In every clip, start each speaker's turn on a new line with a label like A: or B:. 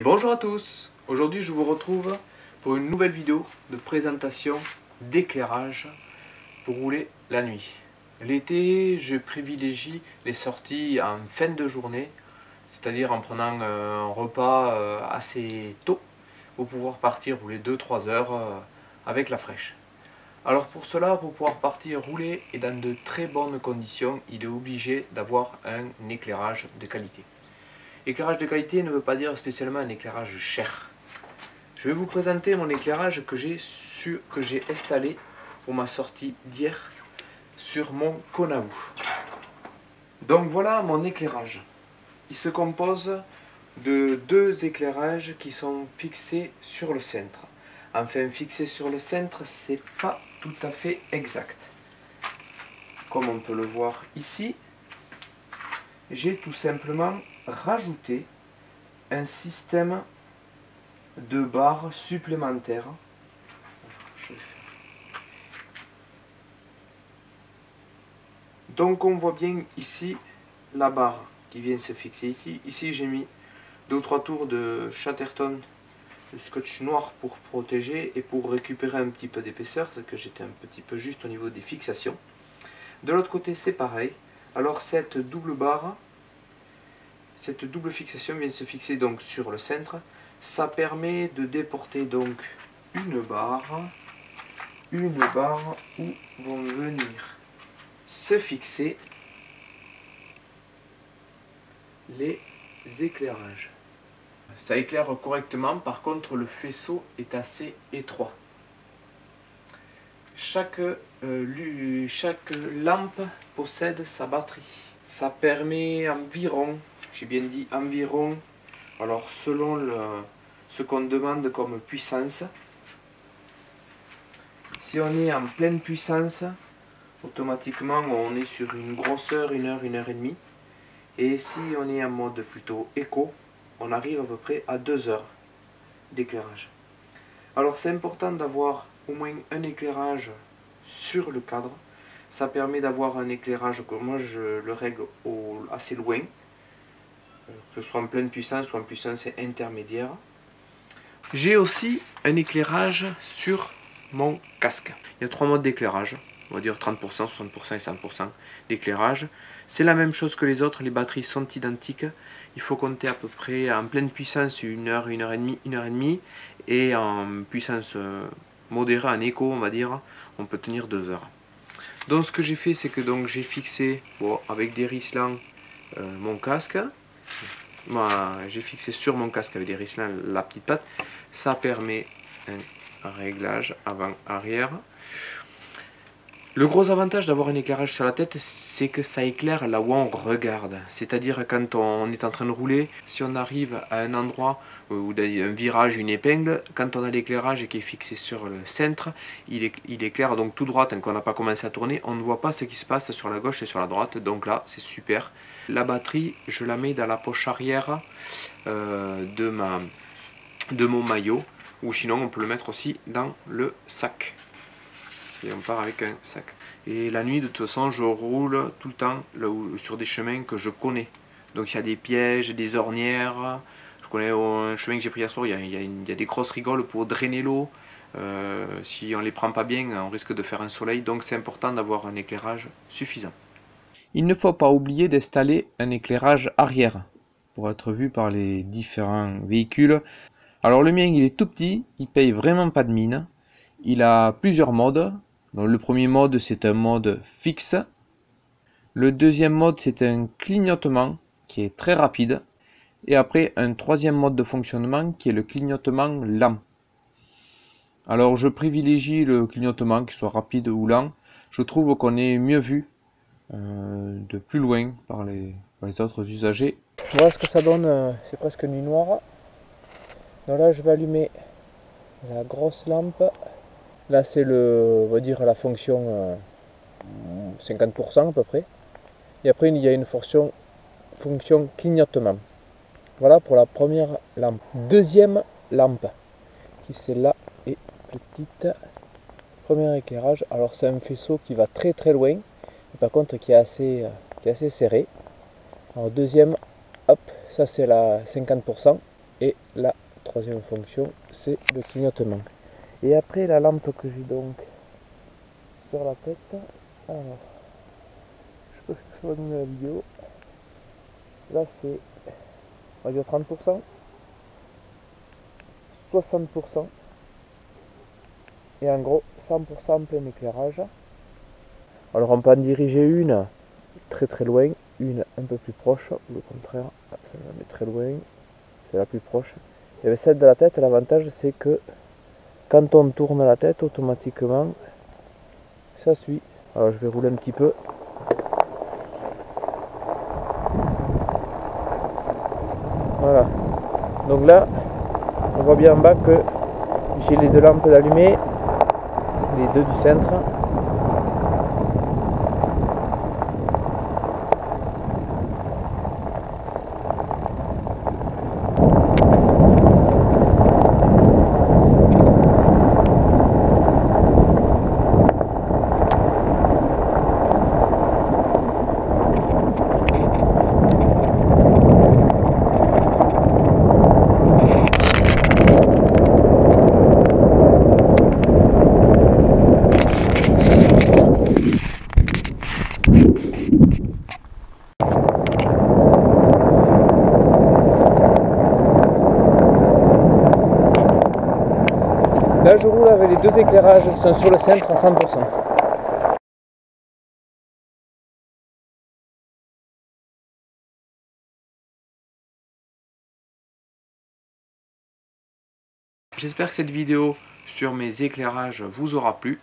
A: Bonjour à tous, aujourd'hui je vous retrouve pour une nouvelle vidéo de présentation d'éclairage pour rouler la nuit. L'été, je privilégie les sorties en fin de journée, c'est-à-dire en prenant un repas assez tôt pour pouvoir partir rouler 2-3 heures avec la fraîche. Alors pour cela, pour pouvoir partir rouler et dans de très bonnes conditions, il est obligé d'avoir un éclairage de qualité. Éclairage de qualité ne veut pas dire spécialement un éclairage cher. Je vais vous présenter mon éclairage que j'ai installé pour ma sortie d'hier sur mon Kona Ou. Donc voilà mon éclairage. Il se compose de deux éclairages qui sont fixés sur le centre. Enfin, fixés sur le centre, c'est pas tout à fait exact. Comme on peut le voir ici, j'ai tout simplement rajouté un système de barres supplémentaires. Donc on voit bien ici la barre qui vient se fixer ici. Ici j'ai mis 2 ou 3 tours de Chatterton, de scotch noir pour protéger et pour récupérer un petit peu d'épaisseur, parce que j'étais un petit peu juste au niveau des fixations. De l'autre côté c'est pareil. Alors cette double barre, cette double fixation vient se fixer donc sur le centre. Ça permet de déporter donc une barre où vont venir se fixer les éclairages. Ça éclaire correctement, par contre le faisceau est assez étroit. Chaque lampe possède sa batterie. Ça permet environ, j'ai bien dit environ, alors selon ce qu'on demande comme puissance. Si on est en pleine puissance, automatiquement on est sur une grosseur 1 heure, 1 heure et demie. Et si on est en mode plutôt éco, on arrive à peu près à 2 heures d'éclairage. Alors c'est important d'avoir au moins un éclairage sur le cadre. Ça permet d'avoir un éclairage que moi je le règle assez loin, que ce soit en pleine puissance ou en puissance intermédiaire. J'ai aussi un éclairage sur mon casque. Il y a 3 modes d'éclairage, on va dire 30%, 60% et 100% d'éclairage. C'est la même chose que les autres, les batteries sont identiques. Il faut compter à peu près en pleine puissance 1 heure, 1 heure et demie, 1 heure et demie. Et en puissance modérée, en éco on va dire, on peut tenir 2 heures. Donc ce que j'ai fait, c'est que j'ai fixé avec des risselants mon casque. J'ai fixé sur mon casque avec des risselants la petite patte. Ça permet un réglage avant-arrière. Le gros avantage d'avoir un éclairage sur la tête, c'est que ça éclaire là où on regarde. C'est-à-dire quand on est en train de rouler, si on arrive à un endroit où il y a un virage, une épingle, quand on a l'éclairage qui est fixé sur le centre, il éclaire donc tout droit tant qu'on n'a pas commencé à tourner. On ne voit pas ce qui se passe sur la gauche et sur la droite, donc là c'est super. La batterie, je la mets dans la poche arrière de mon maillot, ou sinon on peut le mettre aussi dans le sac. Et on part avec un sac. Et la nuit, de toute façon, je roule tout le temps sur des chemins que je connais. Donc il y a des pièges, des ornières. Je connais un chemin que j'ai pris hier soir, il y a des grosses rigoles pour drainer l'eau. Si on ne les prend pas bien, on risque de faire un soleil. Donc c'est important d'avoir un éclairage suffisant. Il ne faut pas oublier d'installer un éclairage arrière pour être vu par les différents véhicules. Alors le mien, il est tout petit, il paye vraiment pas de mine. Il a plusieurs modes. Donc, le premier mode, c'est un mode fixe. Le deuxième mode, c'est un clignotement qui est très rapide. Et après, un troisième mode de fonctionnement qui est le clignotement lent. Alors, je privilégie le clignotement, qu'il soit rapide ou lent. Je trouve qu'on est mieux vu de plus loin par les autres usagers.
B: Voilà ce que ça donne, c'est presque nuit noire. Donc là, je vais allumer la grosse lampe. Là, c'est on va dire la fonction 50% à peu près. Et après, il y a une fonction clignotement. Voilà pour la première lampe. Deuxième lampe, qui celle-là est petite. Premier éclairage. Alors, c'est un faisceau qui va très très loin. Et par contre, qui est assez serré. Alors, deuxième, hop, ça c'est la 50%. Et la troisième fonction, c'est le clignotement. Et après la lampe que j'ai donc sur la tête, alors, je pense que ça va donner la vidéo. Là c'est, on va dire 30%, 60%, et en gros 100% plein éclairage. Alors on peut en diriger une très très loin, une un peu plus proche, ou le contraire, ça la met très loin, c'est la plus proche. Et bien celle de la tête, l'avantage c'est que quand on tourne la tête, automatiquement ça suit. Alors je vais rouler un petit peu. Voilà. Donc là, on voit bien en bas que j'ai les deux lampes allumées, les deux du centre. Là je roule avec les deux éclairages qui sont sur le centre à 100%.
A: J'espère que cette vidéo sur mes éclairages vous aura plu.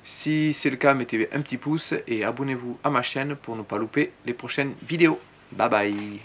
A: Si c'est le cas, mettez un petit pouce et abonnez-vous à ma chaîne pour ne pas louper les prochaines vidéos. Bye bye.